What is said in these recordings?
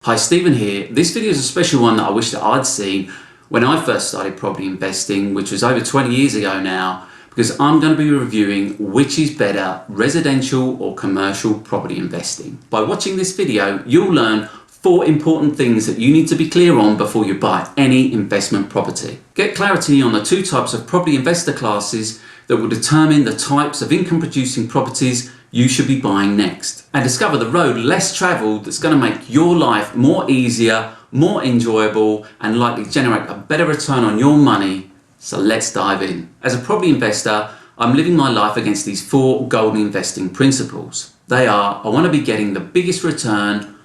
Hi, Stephen here. This video is a special one that I wish that I'd seen when I first started property investing, which was over 20 years ago now, because I'm going to be reviewing which is better, residential or commercial property investing. By watching this video, you'll learn 4 important things that you need to be clear on before you buy any investment property. Get clarity on the 2 types of property investor classes that will determine the types of income producing properties you should be buying next, and discover the road less travelled that's going to make your life more easier, more enjoyable, and likely generate a better return on your money. So let's dive in. As a property investor, I'm living my life against these 4 golden investing principles. They are: I want to be getting the biggest return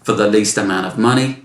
for the least amount of money,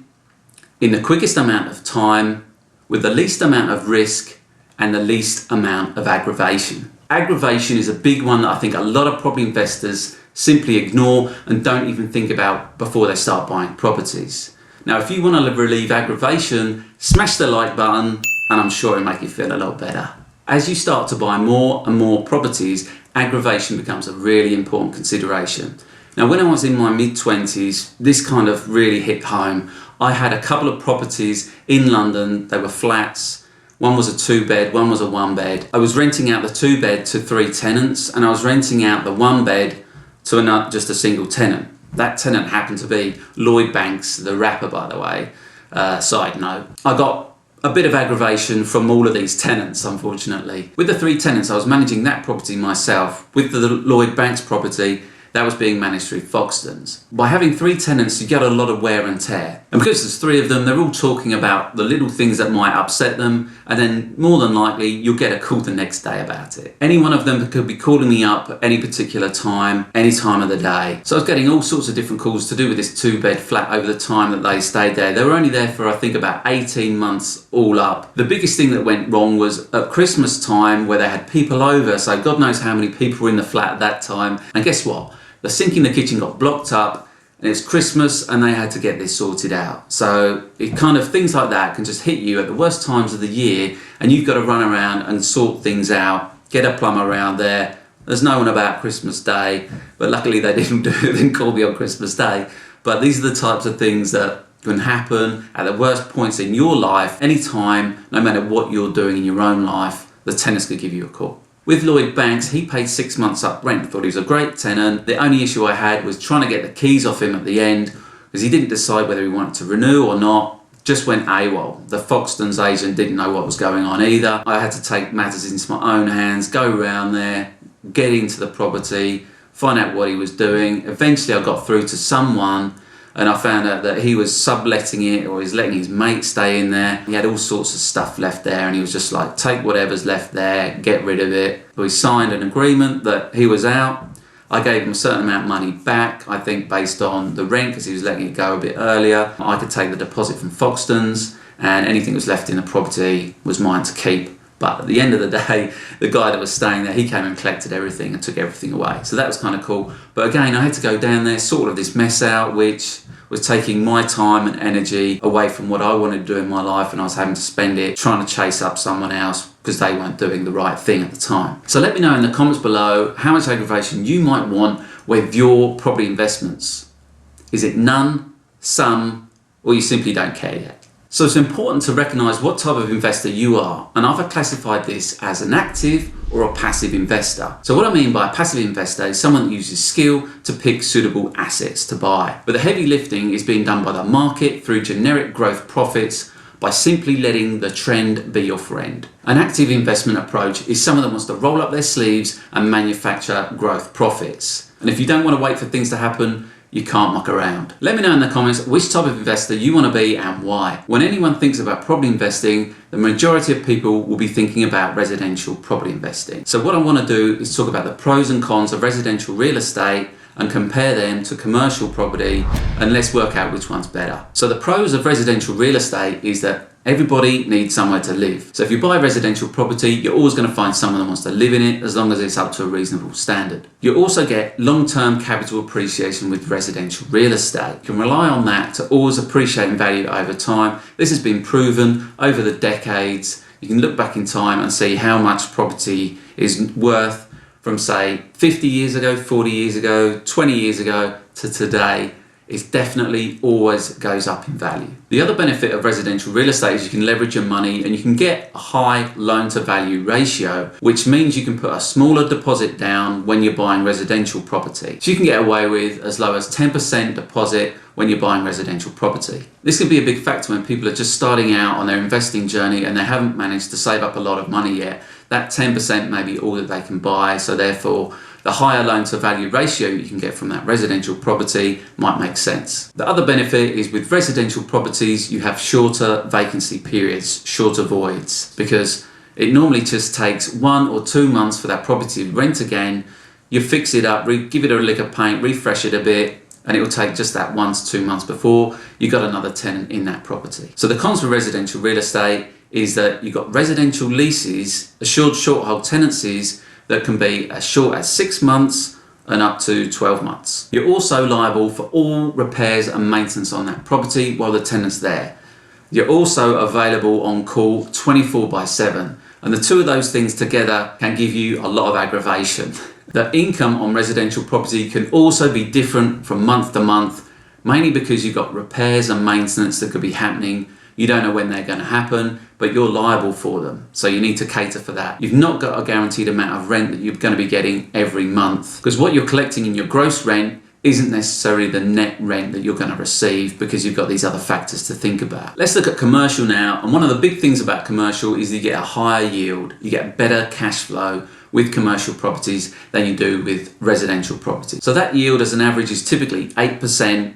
in the quickest amount of time, with the least amount of risk, and the least amount of aggravation. Aggravation is a big one that I think a lot of property investors simply ignore and don't even think about before they start buying properties. Now, if you want to relieve aggravation, smash the like button and I'm sure it'll make you feel a lot better. As you start to buy more and more properties, aggravation becomes a really important consideration. Now, when I was in my mid-20s, this kind of really hit home. I had a couple of properties in London. They were flats. One was a 2-bed, one was a 1-bed. I was renting out the 2-bed to 3 tenants, and I was renting out the 1-bed to just a single tenant. That tenant happened to be Lloyd Banks, the rapper, by the way. Side note. I got a bit of aggravation from all of these tenants, unfortunately. With the 3 tenants, I was managing that property myself. With the Lloyd Banks property, that was being managed through Foxtons. By having 3 tenants, you get a lot of wear and tear. And because there's 3 of them, they're all talking about the little things that might upset them, and then more than likely, you'll get a call the next day about it. Any one of them could be calling me up at any particular time, any time of the day. So I was getting all sorts of different calls to do with this 2-bed flat over the time that they stayed there. They were only there for, I think, about 18 months all up. The biggest thing that went wrong was at Christmas time, where they had people over, so God knows how many people were in the flat at that time. And guess what? The sink in the kitchen got blocked up, and it's Christmas and they had to get this sorted out. So it kind of, things like that can just hit you at the worst times of the year, and you've got to run around and sort things out, get a plumber around there. There's no one about Christmas Day, but luckily they didn't call me on Christmas Day. But these are the types of things that can happen at the worst points in your life, anytime, no matter what you're doing in your own life. The tenants could give you a call. With Lloyd Banks, he paid 6 months up rent. Thought he was a great tenant. The only issue I had was trying to get the keys off him at the end, because he didn't decide whether he wanted to renew or not. Just went AWOL. The Foxtons agent didn't know what was going on either. I had to take matters into my own hands, go around there, get into the property, find out what he was doing. Eventually I got through to someone, and I found out that he was subletting it, or he's letting his mate stay in there. He had all sorts of stuff left there, and he was just like, take whatever's left there, get rid of it. We signed an agreement that he was out. I gave him a certain amount of money back, I think based on the rent, because he was letting it go a bit earlier. I could take the deposit from Foxtons, and anything that was left in the property was mine to keep. But at the end of the day, the guy that was staying there, he came and collected everything and took everything away. So that was kind of cool. But again, I had to go down there, sort of this mess out, which was taking my time and energy away from what I wanted to do in my life, and I was having to spend it trying to chase up someone else because they weren't doing the right thing at the time. So let me know in the comments below how much aggravation you might want with your property investments. Is it none, some, or you simply don't care yet? So it's important to recognise what type of investor you are, and I've classified this as an active or a passive investor. So what I mean by a passive investor is someone that uses skill to pick suitable assets to buy. But the heavy lifting is being done by the market through generic growth profits, by simply letting the trend be your friend. An active investment approach is someone that wants to roll up their sleeves and manufacture growth profits. And if you don't want to wait for things to happen, you can't muck around. Let me know in the comments which type of investor you want to be and why. When anyone thinks about property investing, the majority of people will be thinking about residential property investing. So what I want to do is talk about the pros and cons of residential real estate and compare them to commercial property, and let's work out which one's better. So the pros of residential real estate is that everybody needs somewhere to live. So if you buy residential property, you're always going to find someone that wants to live in it, as long as it's up to a reasonable standard. You also get long-term capital appreciation with residential real estate. You can rely on that to always appreciate in value over time. This has been proven over the decades. You can look back in time and see how much property is worth from, say, 50 years ago, 40 years ago, 20 years ago to today. it definitely always goes up in value. The other benefit of residential real estate is you can leverage your money and you can get a high loan to value ratio, which means you can put a smaller deposit down when you're buying residential property. So you can get away with as low as 10% deposit when you're buying residential property. This can be a big factor when people are just starting out on their investing journey and they haven't managed to save up a lot of money yet. That 10% may be all that they can buy, so therefore the higher loan to value ratio you can get from that residential property might make sense. The other benefit is with residential properties, you have shorter vacancy periods, shorter voids, because it normally just takes 1 or 2 months for that property to rent again. You fix it up, give it a lick of paint, refresh it a bit, and it will take just that 1 to 2 months before you got another tenant in that property. So the cons for residential real estate is that you've got residential leases, assured short hold tenancies, that can be as short as 6 months and up to 12 months. You're also liable for all repairs and maintenance on that property while the tenant's there. You're also available on call 24/7, and the two of those things together can give you a lot of aggravation. The income on residential property can also be different from month to month, mainly because you've got repairs and maintenance that could be happening. You don't know when they're going to happen, but you're liable for them. So you need to cater for that. You've not got a guaranteed amount of rent that you're going to be getting every month, because what you're collecting in your gross rent isn't necessarily the net rent that you're going to receive, because you've got these other factors to think about. Let's look at commercial now. And one of the big things about commercial is you get a higher yield. You get better cash flow with commercial properties than you do with residential properties. So that yield as an average is typically 8%,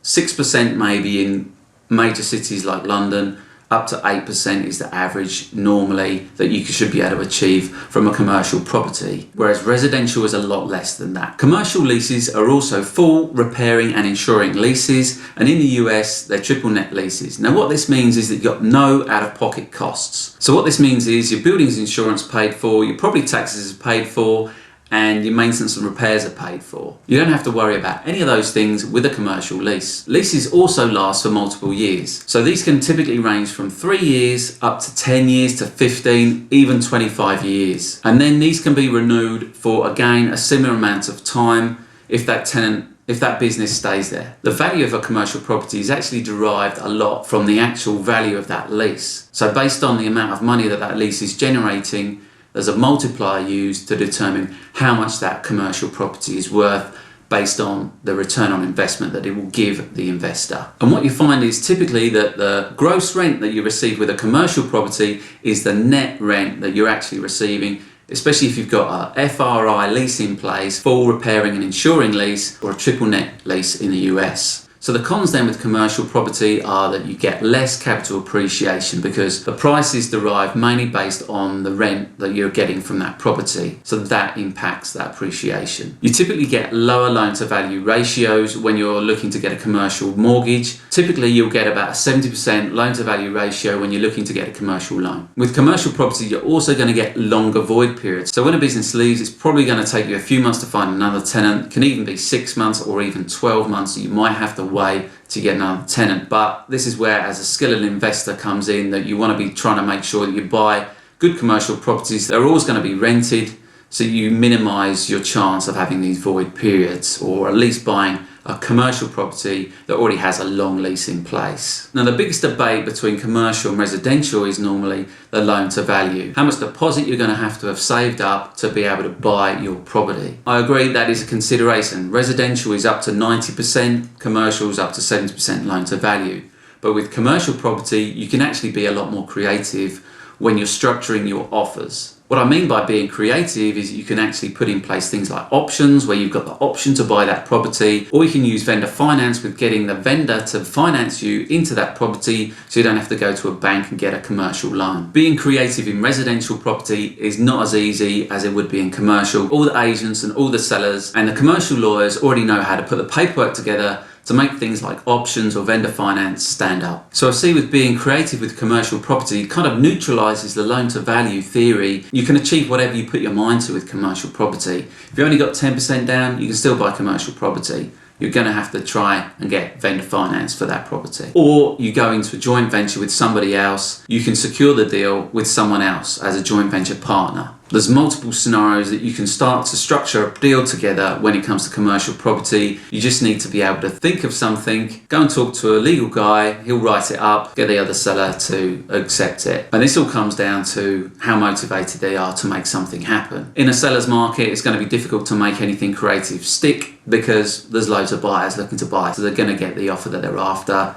6% maybe in major cities like London, up to 8% is the average normally that you should be able to achieve from a commercial property, whereas residential is a lot less than that. Commercial leases are also full repairing and insuring leases, and in the US they're triple net leases. Now what this means is that you've got no out-of-pocket costs. So what this means is your building's insurance paid for, your property taxes are paid for, and your maintenance and repairs are paid for. You don't have to worry about any of those things with a commercial lease. Leases also last for multiple years. So these can typically range from 3 years up to 10 years to 15, even 25 years. And then these can be renewed for, again, a similar amount of time if that business stays there. The value of a commercial property is actually derived a lot from the actual value of that lease. So based on the amount of money that lease is generating, there's a multiplier used to determine how much that commercial property is worth based on the return on investment that it will give the investor. And what you find is typically that the gross rent that you receive with a commercial property is the net rent that you're actually receiving, especially if you've got a FRI lease in place, full repairing and insuring lease, or a triple net lease in the US. So the cons then with commercial property are that you get less capital appreciation because the price is derived mainly based on the rent that you're getting from that property. So that impacts that appreciation. You typically get lower loan to value ratios when you're looking to get a commercial mortgage. Typically you'll get about a 70% loan to value ratio when you're looking to get a commercial loan. With commercial property, you're also going to get longer void periods. So when a business leaves, it's probably going to take you a few months to find another tenant. It can even be 6 months or even 12 months. So you might have to way to get another tenant. But this is where, as a skilled investor comes in, that you want to be trying to make sure that you buy good commercial properties. They're always going to be rented, so you minimize your chance of having these void periods, or at least buying a commercial property that already has a long lease in place. Now the biggest debate between commercial and residential is normally the loan to value. How much deposit you're going to have saved up to be able to buy your property. I agree that is a consideration. Residential is up to 90%, commercial is up to 70% loan to value. But with commercial property, you can actually be a lot more creative when you're structuring your offers. What I mean by being creative is you can actually put in place things like options, where you've got the option to buy that property, or you can use vendor finance with getting the vendor to finance you into that property so you don't have to go to a bank and get a commercial loan. Being creative in residential property is not as easy as it would be in commercial. All the agents and all the sellers and the commercial lawyers already know how to put the paperwork together to make things like options or vendor finance stand up. So I see with being creative with commercial property, it kind of neutralizes the loan to value theory. You can achieve whatever you put your mind to with commercial property. If you only got 10% down, you can still buy commercial property. You're going to have to try and get vendor finance for that property. Or you go into a joint venture with somebody else, you can secure the deal with someone else as a joint venture partner. There's multiple scenarios that you can start to structure a deal together when it comes to commercial property. You just need to be able to think of something, go and talk to a legal guy, he'll write it up, get the other seller to accept it. And this all comes down to how motivated they are to make something happen. In a seller's market, it's going to be difficult to make anything creative stick because there's loads of buyers looking to buy, so they're going to get the offer that they're after.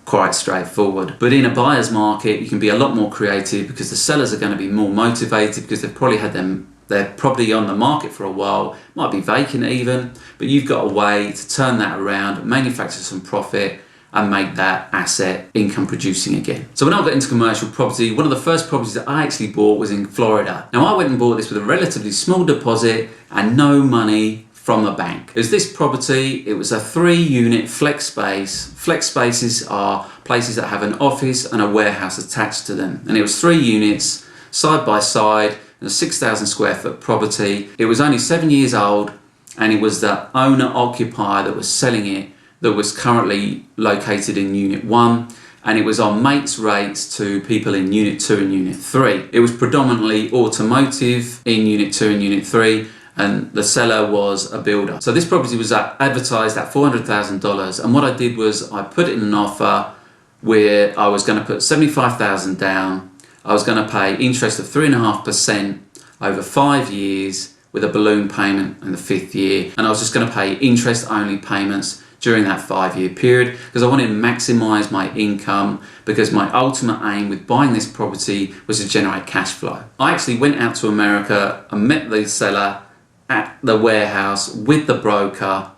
Quite straightforward. But in a buyer's market, you can be a lot more creative because the sellers are going to be more motivated because they've probably had they're probably on the market for a while, might be vacant even, but you've got a way to turn that around, manufacture some profit and make that asset income producing again. So when I got into commercial property, one of the first properties that I actually bought was in Florida. Now I went and bought this with a relatively small deposit and no money from the bank. It was this property, it was a 3-unit flex space. Flex spaces are places that have an office and a warehouse attached to them. And it was 3 units, side by side, a 6,000 square foot property. It was only 7 years old and it was the owner occupier that was selling it that was currently located in Unit 1. And it was on mates rates to people in Unit 2 and Unit 3. It was predominantly automotive in Unit 2 and Unit 3. And the seller was a builder. So this property was advertised at $400,000, and what I did was I put in an offer where I was going to put $75,000 down. I was going to pay interest of 3.5% over 5 years with a balloon payment in the 5th year, and I was just going to pay interest only payments during that 5-year period because I wanted to maximise my income, because my ultimate aim with buying this property was to generate cash flow. I actually went out to America and met the seller at the warehouse with the broker,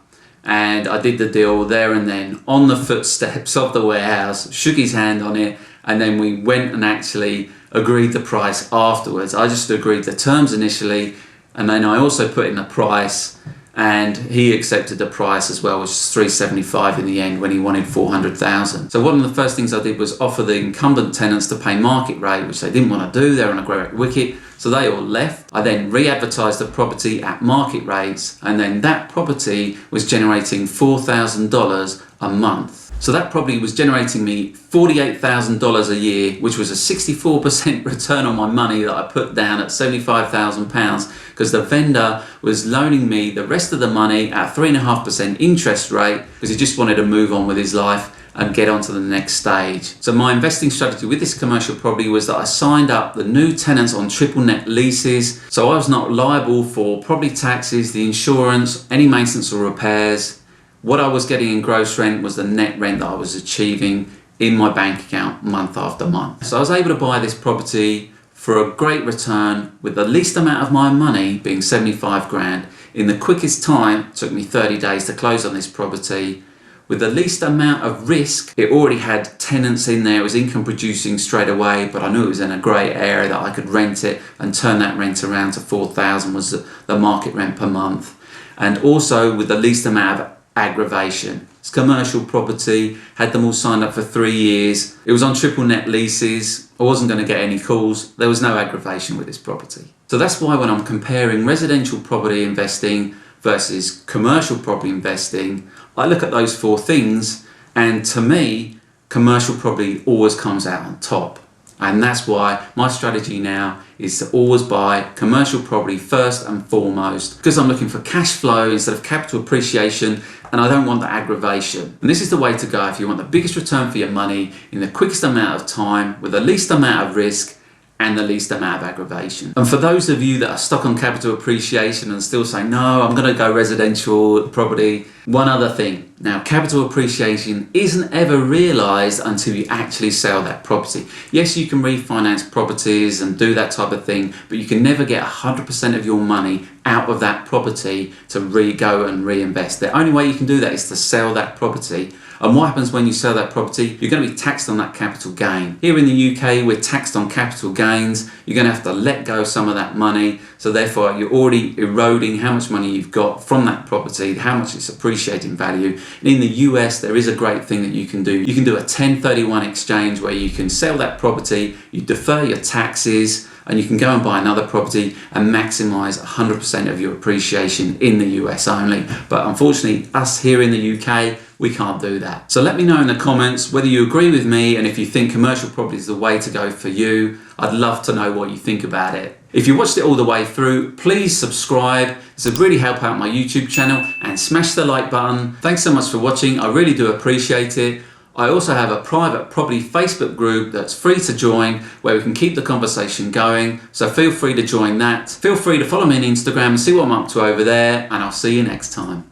and I did the deal there and then on the footsteps of the warehouse, shook his hand on it, and then we went and actually agreed the price afterwards. I just agreed the terms initially, and then I also put in a price, and he accepted the price as well, which was $375 in the end when he wanted $400,000. So one of the first things I did was offer the incumbent tenants to pay market rate, which they didn't want to do. They're on a great wicket, so they all left. I then re-advertised the property at market rates, and then that property was generating $4,000 a month. So that property was generating me $48,000 a year, which was a 64% return on my money that I put down at £75,000, because the vendor was loaning me the rest of the money at 3.5% interest rate because he just wanted to move on with his life and get on to the next stage. So my investing strategy with this commercial property was that I signed up the new tenants on triple net leases, so I was not liable for property taxes, the insurance, any maintenance or repairs. What I was getting in gross rent was the net rent that I was achieving in my bank account month after month. So I was able to buy this property for a great return with the least amount of my money being 75 grand. In the quickest time, it took me 30 days to close on this property. With the least amount of risk, it already had tenants in there, it was income producing straight away, but I knew it was in a great area that I could rent it and turn that rent around to $4,000 was the market rent per month. And also with the least amount of aggravation. It's commercial property, had them all signed up for 3 years. It was on triple net leases. I wasn't going to get any calls. There was no aggravation with this property. So that's why when I'm comparing residential property investing versus commercial property investing, I look at those 4 things, and to me, commercial property always comes out on top. And that's why my strategy now is to always buy commercial property first and foremost, because I'm looking for cash flow instead of capital appreciation, and I don't want the aggravation. And this is the way to go if you want the biggest return for your money in the quickest amount of time with the least amount of risk and the least amount of aggravation. And for those of you that are stuck on capital appreciation and still say, no, I'm going to go residential property, one other thing. Now, capital appreciation isn't ever realised until you actually sell that property. Yes, you can refinance properties and do that type of thing, but you can never get 100% of your money out of that property to go and reinvest. The only way you can do that is to sell that property. And what happens when you sell that property? You're going to be taxed on that capital gain. Here in the UK, we're taxed on capital gains. You're going to have to let go of some of that money. So therefore, you're already eroding how much money you've got from that property, how much it's appreciating value. And in the US, there is a great thing that you can do. You can do a 1031 exchange where you can sell that property, you defer your taxes, and you can go and buy another property and maximise 100% of your appreciation in the US only. But unfortunately, us here in the UK, we can't do that. So let me know in the comments whether you agree with me and if you think commercial property is the way to go for you. I'd love to know what you think about it. If you watched it all the way through, please subscribe. This would really help out my YouTube channel, and smash the like button. Thanks so much for watching. I really do appreciate it. I also have a private property Facebook group that's free to join where we can keep the conversation going. So feel free to join that. Feel free to follow me on Instagram and see what I'm up to over there, and I'll see you next time.